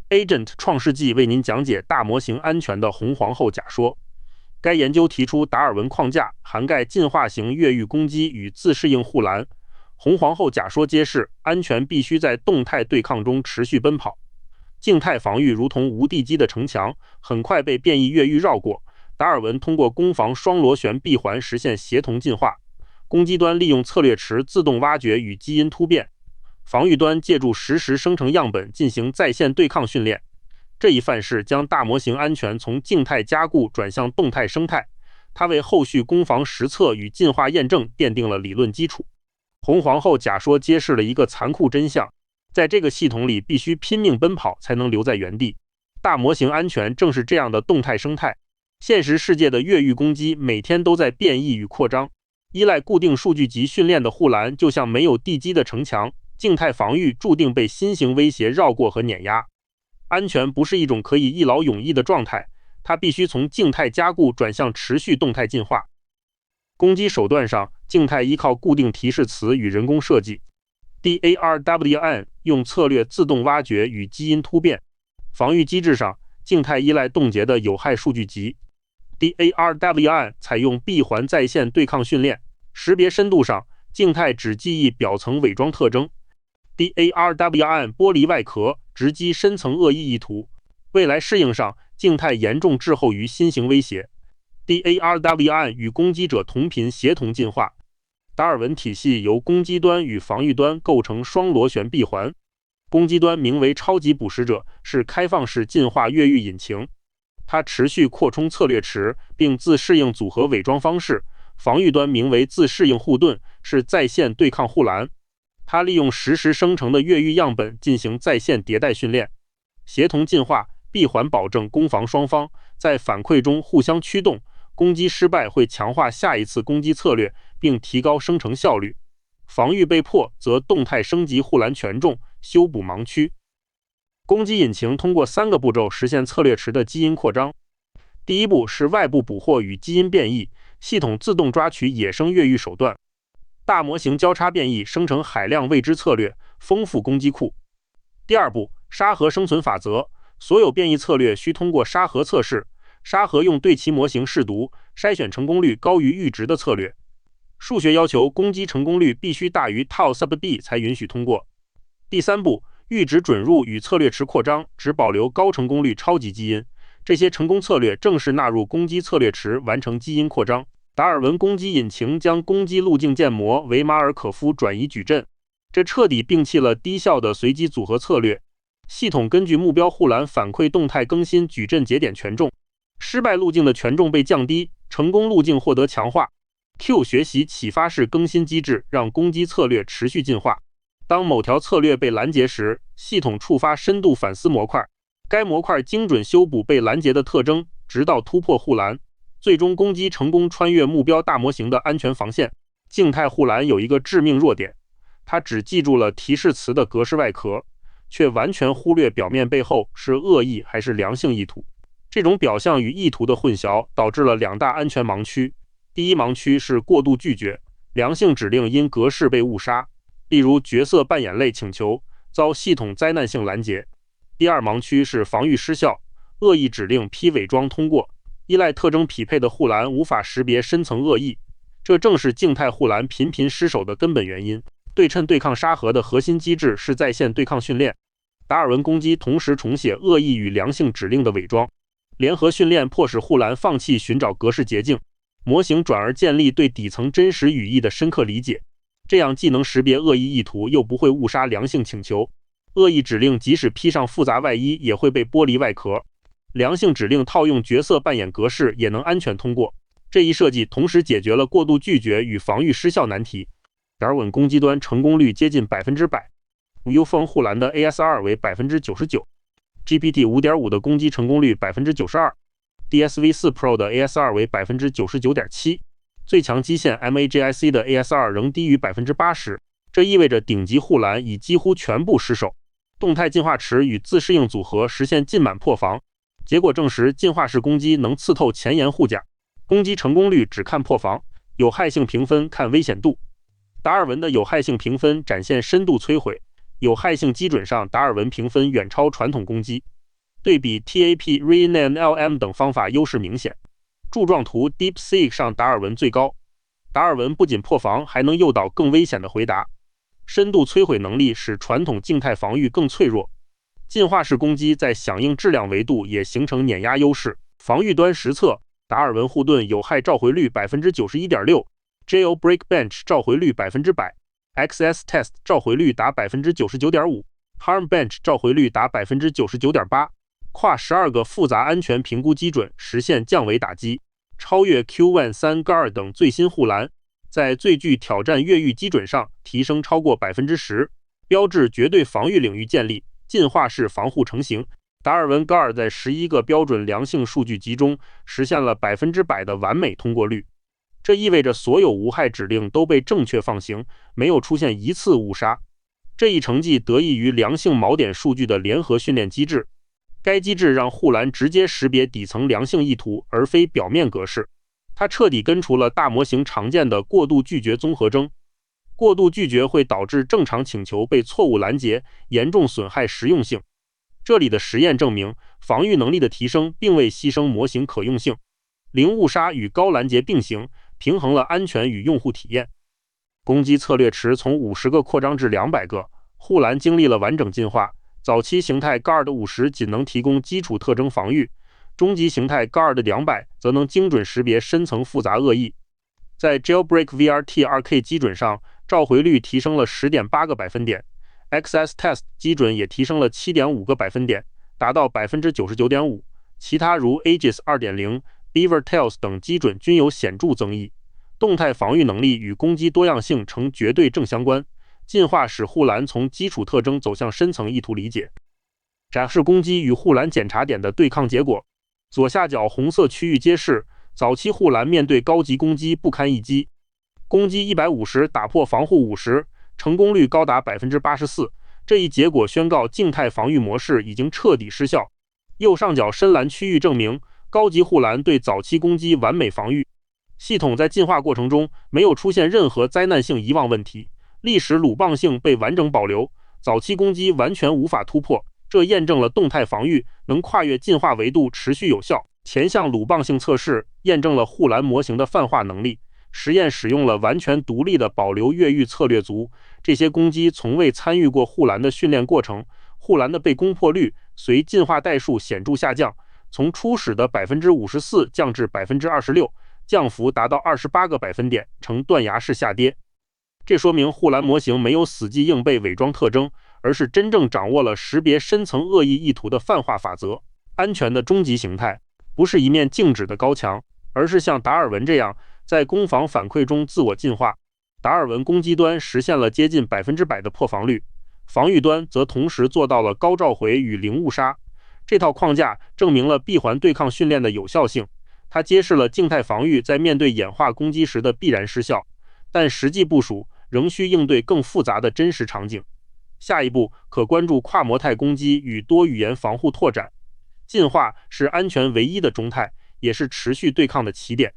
Agent 创世纪为您讲解大模型安全的红皇后假说。该研究提出达尔文框架，涵盖进化型越狱攻击与自适应护栏。红皇后假说揭示，安全必须在动态对抗中持续奔跑。静态防御如同无地基的城墙，很快被变异越狱绕过。达尔文通过攻防双螺旋闭环实现协同进化。攻击端利用策略池自动挖掘与基因突变。防御端借助实时生成样本进行在线对抗训练。这一范式将大模型安全从静态加固转向动态生态，它为后续攻防实测与进化验证奠定了理论基础。红皇后假说揭示了一个残酷真相，在这个系统里必须拼命奔跑才能留在原地。大模型安全正是这样的动态生态。现实世界的越狱攻击每天都在变异与扩张，依赖固定数据集训练的护栏就像没有地基的城墙，静态防御注定被新型威胁绕过和碾压。安全不是一种可以一劳永逸的状态，它必须从静态加固转向持续动态进化。攻击手段上，静态依靠固定提示词与人工设计 ；DARWN 用策略自动挖掘与基因突变。防御机制上，静态依赖冻结的有害数据集 ；DARWN 采用闭环在线对抗训练。识别深度上，静态只记忆表层伪装特征。DARWN 剥离外壳，直击深层恶意意图。未来适应上，静态严重滞后于新型威胁。DARWN 与攻击者同频协同进化。达尔文体系由攻击端与防御端构成双螺旋闭环。攻击端名为超级捕食者，是开放式进化越狱引擎，它持续扩充策略池，并自适应组合伪装方式。防御端名为自适应护盾，是在线对抗护栏。它利用实时生成的越狱样本进行在线迭代训练。协同进化闭环保证攻防双方在反馈中互相驱动，攻击失败会强化下一次攻击策略，并提高生成效率。防御被破则动态升级护栏权重，修补盲区。攻击引擎通过3个步骤实现策略池的基因扩张。第一步是外部捕获与基因变异，系统自动抓取野生越狱手段。大模型交叉变异生成海量未知策略，丰富攻击库。第二步，沙盒生存法则，所有变异策略需通过沙盒测试，沙盒用对其模型试读，筛选成功率高于阈值的策略。数学要求攻击成功率必须大于 tau sub b 才允许通过。第三步，阈值准入与策略池扩张，只保留高成功率超级基因。这些成功策略正式纳入攻击策略池，完成基因扩张。达尔文攻击引擎将攻击路径建模为马尔可夫转移矩阵，这彻底摒弃了低效的随机组合策略。系统根据目标护栏反馈动态更新矩阵节点权重，失败路径的权重被降低，成功路径获得强化。Q 学习启发式更新机制让攻击策略持续进化。当某条策略被拦截时，系统触发深度反思模块，该模块精准修补被拦截的特征，直到突破护栏。最终攻击成功穿越目标大模型的安全防线。静态护栏有一个致命弱点，它只记住了提示词的格式外壳，却完全忽略表面背后是恶意还是良性意图。这种表象与意图的混淆导致了2大安全盲区。第一盲区是过度拒绝，良性指令因格式被误杀，例如角色扮演类请求遭系统灾难性拦截。第二盲区是防御失效，恶意指令批伪装通过，依赖特征匹配的护栏无法识别深层恶意，这正是静态护栏频频失守的根本原因。对称对抗沙盒的核心机制是在线对抗训练。达尔文攻击同时重写恶意与良性指令的伪装，联合训练迫使护栏放弃寻找格式捷径，模型转而建立对底层真实语义的深刻理解，这样既能识别恶意意图，又不会误杀良性请求。恶意指令即使披上复杂外衣，也会被剥离外壳。良性指令套用角色扮演格式也能安全通过。这一设计同时解决了过度拒绝与防御失效难题。达尔文攻击端成功率接近 100%， UFO 护栏的 ASR 为 99%，GPT 5.5 的攻击成功率 92%， DSV4 Pro 的 ASR 为 99.7%， 最强基线 MAGIC 的 ASR 仍低于 80%， 这意味着顶级护栏已几乎全部失守。动态进化池与自适应组合实现尽满破防，结果证实进化式攻击能刺透前沿护甲。攻击成功率只看破防，有害性评分看危险度。达尔文的有害性评分展现深度摧毁，有害性基准上达尔文评分远超传统攻击。对比 TAP、ReNAM 等方法优势明显。柱状图 DeepSeek 上达尔文最高，达尔文不仅破防，还能诱导更危险的回答。深度摧毁能力使传统静态防御更脆弱。进化式攻击在响应质量维度也形成碾压优势。防御端实测，达尔文护盾有害召回率 91.6%，Jailbreak Bench 召回率 100%，Access Test 召回率达 99.5%，Harm Bench 召回率达 99.8%。跨12个复杂安全评估基准实现降维打击，超越 Q13 Guard 等最新护栏，在最具挑战越狱基准上提升超过 10%， 标志绝对防御领域建立，进化式防护成型。达尔文 Guard 在11个标准良性数据集中实现了100%的完美通过率，这意味着所有无害指令都被正确放行，没有出现一次误杀。这一成绩得益于良性锚点数据的联合训练机制。该机制让护栏直接识别底层良性意图，而非表面格式。它彻底根除了大模型常见的过度拒绝综合征。过度拒绝会导致正常请求被错误拦截，严重损害实用性。这里的实验证明，防御能力的提升并未牺牲模型可用性。零误杀与高拦截并行，平衡了安全与用户体验。攻击策略池从50个扩张至200个，护栏经历了完整进化。早期形态 Guard 50仅能提供基础特征防御，中级形态 Guard 200则能精准识别深层复杂恶意。在 Jailbreak VRT 2K 基准上，召回率提升了 10.8个百分点 ，Access Test 基准也提升了 7.5个百分点，达到 99.5%。其他如 Aegis 2.0、Beaver Tails 等基准均有显著增益。动态防御能力与攻击多样性呈绝对正相关。进化使护栏从基础特征走向深层意图理解。展示攻击与护栏检查点的对抗结果。左下角红色区域揭示，早期护栏面对高级攻击不堪一击，攻击150打破防护50，成功率高达 84%。这一结果宣告静态防御模式已经彻底失效。右上角深蓝区域证明，高级护栏对早期攻击完美防御。系统在进化过程中没有出现任何灾难性遗忘问题。历史鲁棒性被完整保留，早期攻击完全无法突破，这验证了动态防御能跨越进化维度持续有效。前项鲁棒性测试验证了护栏模型的泛化能力，实验使用了完全独立的保留越狱策略族，这些攻击从未参与过护栏的训练过程，护栏的被攻破率随进化代数显著下降，从初始的 54% 降至 26%， 降幅达到28个百分点，呈断崖式下跌。这说明护栏模型没有死记硬背伪装特征，而是真正掌握了识别深层恶意意图的泛化法则。安全的终极形态不是一面静止的高墙，而是像达尔文这样在攻防反馈中自我进化。达尔文攻击端实现了接近 100% 的破防率，防御端则同时做到了高召回与零误杀。这套框架证明了闭环对抗训练的有效性，它揭示了静态防御在面对演化攻击时的必然失效，但实际部署仍需应对更复杂的真实场景。下一步可关注跨模态攻击与多语言防护拓展。进化是安全唯一的中态，也是持续对抗的起点。